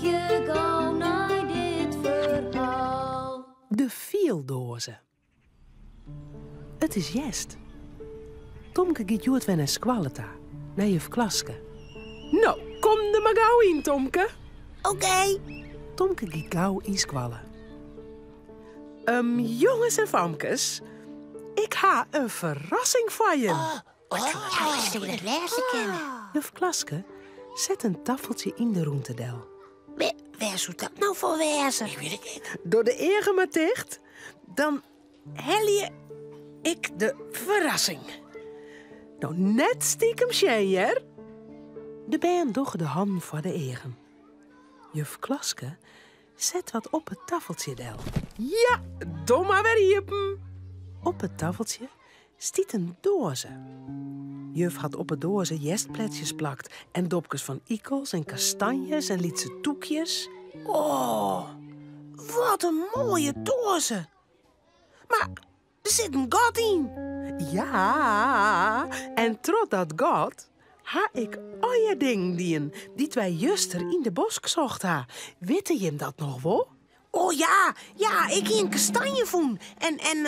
je gauw naar dit verhaal. De vieldozen. Het is jest. Tomke giet joet weer naar Squaleta, naar juf Klaske. Nou, kom er maar gauw in, Tomke. Oké. Tomke giet gauw in Squallen. Jongens en famkes, ik ha een verrassing voor je. Ja, ik wil het lezen kennen. Juf Klaske zet een tafeltje in de roentedel. Waar zou dat nou voor wezen? Ik weet het niet. Door de egen maar dicht, dan hel je ik de verrassing. Nou, net stiekem hè? De band doggen de hand voor de egen. Juf Klaske zet wat op het tafeltje del. Ja, doe maar weer hiepen. Op het tafeltje stiet een doze. Juf had op het doze jestpletjes plakt en dopjes van ikels en kastanjes en lietse toekjes. Oh, wat een mooie doze. Maar er zit een gat in. Ja, en trots dat gat ha ik oje ding die wij juster in de bosk zocht ha. Witte je hem dat nog wel? Oh ja, ik hier een kastanje voen. En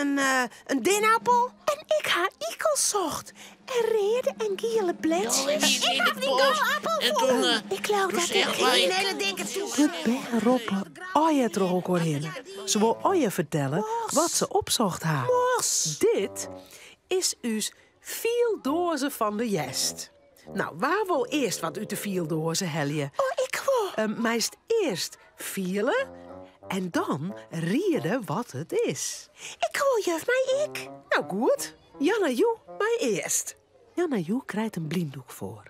een dinappel. En ik ha ikels zocht. En reerde en giele bletjes. Ik heb die appel voor. Ik geloof dat ik geen hele dikke toe. De ben roppen oje er ook heen. Ze wil oje vertellen wat ze opzocht ha. Dit is us vieldozen van de jest. Nou, waar wil eerst wat uit de vieldozen helje? Oh, ik wil. Meest eerst vielen en dan rieden wat het is. Ik wil, juf, maar ik. Nou goed, Janna Joe, mij eerst. Janna Joe krijgt een blinddoek voor.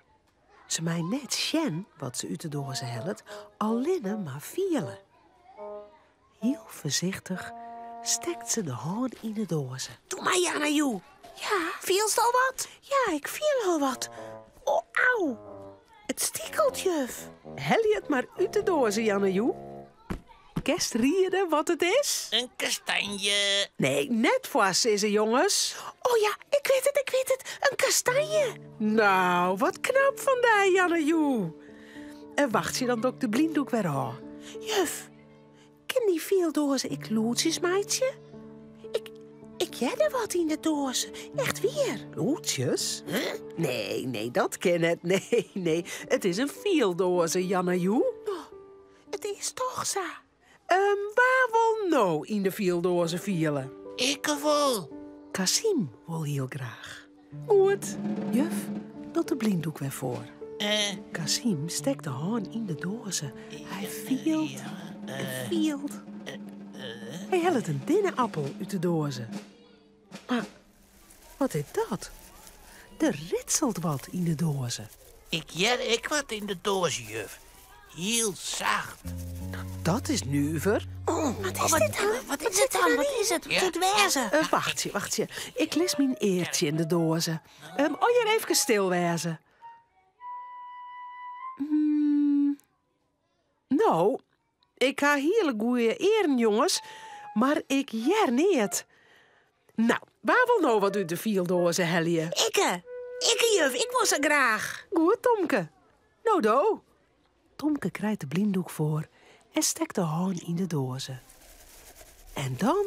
Ze mij net sjen wat ze uit de dozen helpt, alleen maar vielen. Heel voorzichtig stekt ze de hand in de dozen. Doe maar, Janna Joe. Ja, viel al wat? Ja, ik viel al wat. Oh, auw. Het stikkelt, juf. Hel je het maar uit de dozen, Janne Joe. Kerst rieden wat het is? Een kastanje. Nee, net voor ze, jongens. Oh ja, ik weet het. Een kastanje. Nou, wat knap vandaag, Janne Joe. En wacht je dan ook de blinddoek weer aan? Juf, ken die veel dozen ik loodjes, meidje? Ik jette wat in de dozen. Echt weer. Loodjes? Huh? Nee, dat ken het. Nee. Het is een vieldoze, Janne Joe. Oh, het is toch zo. Waar wil nou in de vieldozen vielen? Ik wil. Kasim wil heel graag. Goed. Juf, doet de blinddoek weer voor. Kasim steekt de hand in de dozen. Hij vielt en vielt. Hij helpt een dinnenappel uit de dozen. Maar wat is dat? Er ritselt wat in de dozen. Ik wat in de doos, juf. Heel zacht. Dat is nuver. Oh, wat is dit dan? Wat is het dan? Wat is het? Wat het wezen? Wachtje. Ik les mijn eertje in de dozen. Je even stil wezen. Nou, ik ha hele goeie eren, jongens. Maar ik jer niet. Nou, waar wil nou wat uit de vieldozen helje? Ikke, juf. Ik wil ze graag. Goed, Tomke. Nou, do. Tomke krijgt de blinddoek voor en steekt de hand in de dozen. En dan...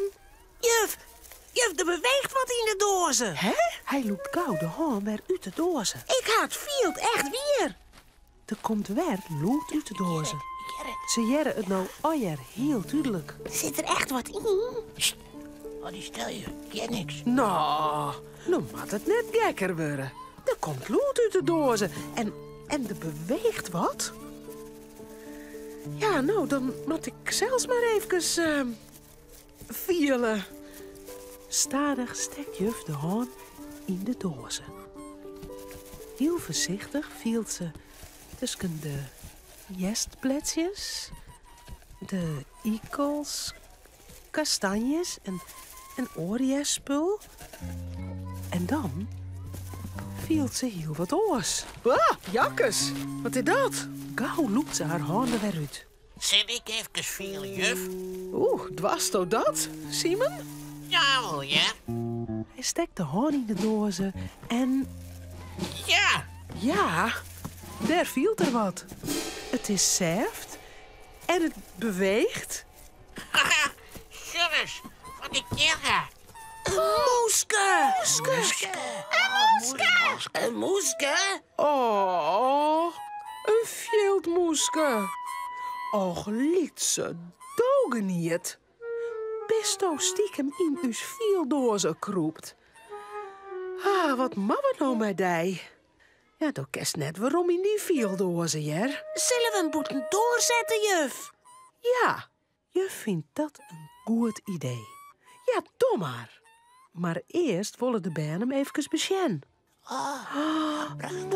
Juf, er beweegt wat in de dozen. Hè? Hij loopt gauw de hand weer uit de dozen. Ik had viel echt weer. Er komt weer lood uit de dozen. Ze jeren het nou alweer heel duidelijk. Zit er echt wat in? Sst. Oh, die stel je. Ik ken niks. Nou moet het net gekker worden. Er komt lood uit de dozen en er beweegt wat. Ja, nou, dan moet ik zelfs maar even vielen. Stadig steekt juf de hand in de dozen. Heel voorzichtig vielt ze tussen de jestpletjes, de ikels, kastanjes en oorjespul. En dan vielt ze heel wat oors. Ah, jakkes, wat is dat? Gauw loopt ze haar handen weer uit. Zet ik even veel, juf? Dwars toch dat, Simon? Ja, ja. Hij steekt de hand in de dozen en... Ja. Ja, daar viel er wat. Het is zerft En het beweegt. Zus, van die keren. Moeske! Een moeske? Oh, een veldmoeske. Och, liet ze dogen niet. Besto stiekem in uw vieldozen kroept. Ah, wat we nou met die? Ja, dan kerst net waarom in die vieldozen, jer? Zullen we hem moeten doorzetten, juf? Ja, je vindt dat een goed idee. Ja, doe maar. Maar eerst willen de band hem even besjen.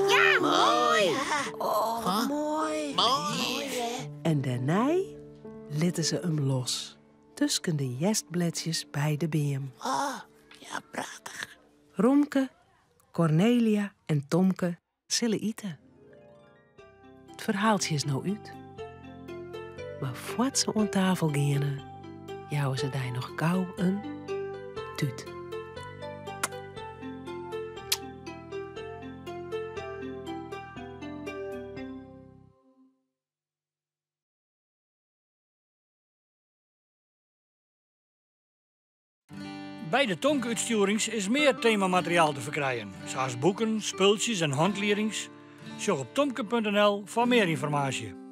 Ja, mooi! Oh, mooi. Mooi. En daarna litten ze hem los. Tussen de jestbledjes bij de beam. Oh, ja, prachtig. Romke, Cornelia en Tomke zullen eten. Het verhaaltje is nou uit. Maar voordat ze aan tafel gaan, jouwen ze daar nog gauw een tuut. Bij de Tonke-uitstuurings is meer themamateriaal te verkrijgen, zoals boeken, spultjes en handleidings. Zoek op tomke.nl voor meer informatie.